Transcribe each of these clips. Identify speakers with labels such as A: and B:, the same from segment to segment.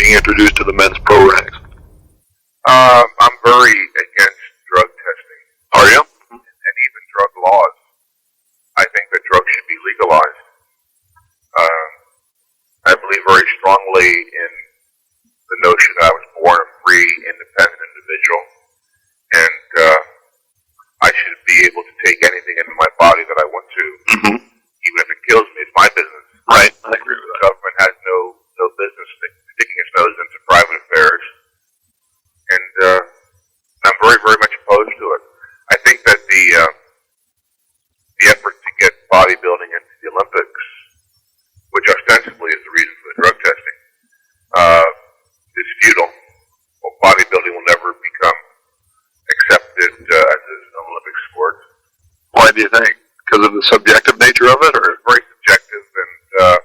A: being introduced to the men's pro ranks?
B: I'm very against drug testing.
A: Are you?
B: And even drug laws. I think that drugs should be legalized. I believe very strongly in the notion that I was born a free, independent individual, and I should be able to take anything into my body that I want to, even if it kills me. It's my business.
A: Right, I agree with
B: The
A: that.
B: government has no business sticking its nose into private affairs, and I'm very, very much opposed to it. I think that the effort to get bodybuilding into the Olympics, which ostensibly is the reason for the drug testing, is futile. Well, bodybuilding will never become accepted as an Olympic sport.
A: Why do you think? Because of the subjective nature of it, or?
B: It's very subjective, and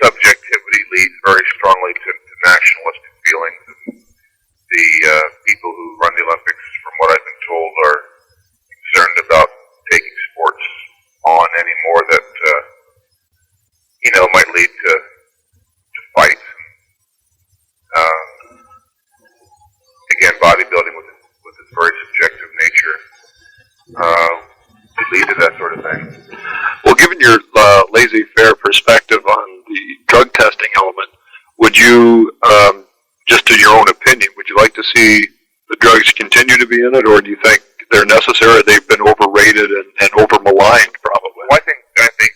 B: subjectivity leads very strongly to nationalistic feelings. And the people who run the Olympics, from what I've been told, are concerned about taking sports on anymore that might lead to fights. Again, bodybuilding with its very subjective nature could lead to that sort of thing.
A: Well, given your laissez-faire perspective on the drug testing element, would you, just in your own opinion, would you like to see the drugs continue to be in it, or do you think they're necessary? They've been overrated and over-maligned, probably.
B: Well, I think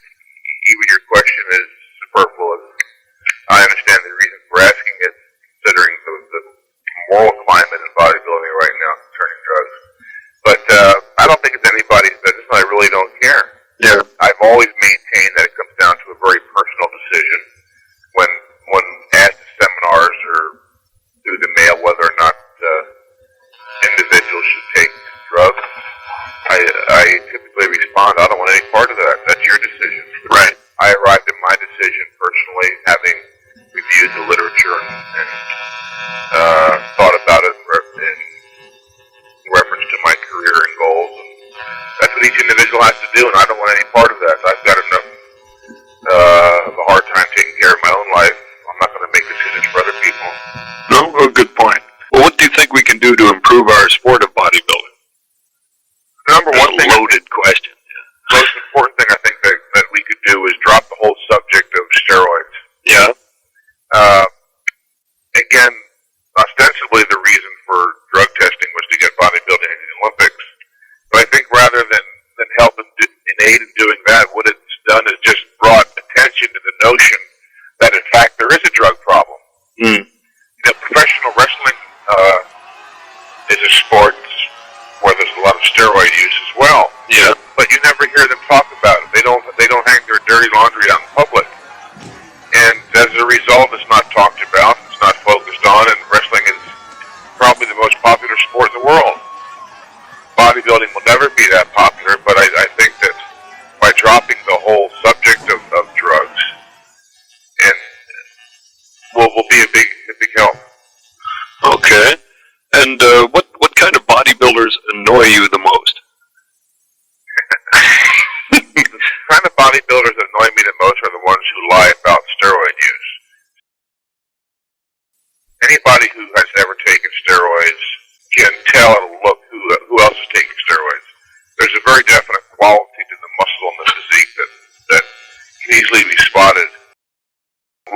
B: even your question is superfluous. I understand the reason for asking it, considering the moral climate in bodybuilding right now concerning drugs. But I don't think it's anybody's business, and I really don't care.
A: Yeah.
B: I've always maintained that it comes down to a very personal decision. When asked at seminars or through the mail whether or not individuals should take drugs, I typically respond, I don't want any part of that. That's your decision.
A: Right.
B: I arrived at my decision personally, having reviewed the literature and thought about it in reference to my career and goals. And that's what each individual has to do, and I don't want any part of that. I've got enough of a hard time taking care of my own life. I'm not going to make decisions for other people.
A: No, a good point. Well, what do you think we can do to improve our sport of bodybuilding?
B: Number one thing,
A: loaded question.
B: The most important thing I think that we could do is drop the whole subject of steroids.
A: Yeah.
B: Again, ostensibly the reason for drug testing was to get bodybuilding into the Olympics. But I think rather than help in aid in doing that, what it's done is just brought attention to the notion that in fact there is a drug problem. Professional wrestling is a sport where there's a lot of steroid use as well.
A: Yeah.
B: But you never hear them talk about it. They don't hang their dirty laundry out in public. And as a result, it's not talked about, it's not focused on, and wrestling is probably the most popular sport in the world. Bodybuilding will never be that popular, but I think that by dropping the whole subject of drugs, and will be a big help.
A: Okay. And what kind of bodybuilders annoy you the most?
B: The kind of bodybuilders that annoy me the most are the ones who lie about steroid use. Anybody who has ever taken steroids can tell at a look who else is taking steroids. There's a very definite quality to the muscle and the physique that can easily be spotted.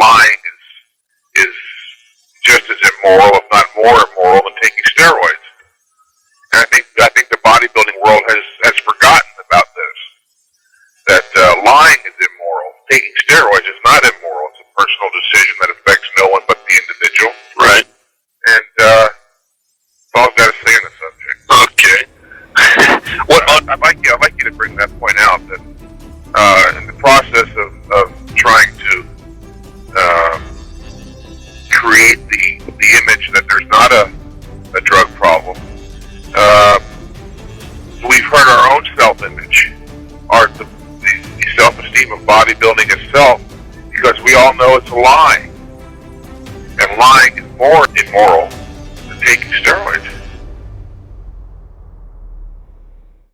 B: Lying is just as immoral, if not more immoral, than taking steroids. And I think the bodybuilding world has forgotten about this. That lying is immoral. Taking steroids is not immoral. It's a personal decision that affects no one but the individual.
A: Right.
B: And that's all I've got to say on the subject.
A: Okay.
B: I'd like you to bring that point out, that in the process of trying to create the image that there's not a drug problem, we've hurt our own self-image, the self-esteem of bodybuilding itself, because we all know it's a lie. And lying is more immoral than taking steroids.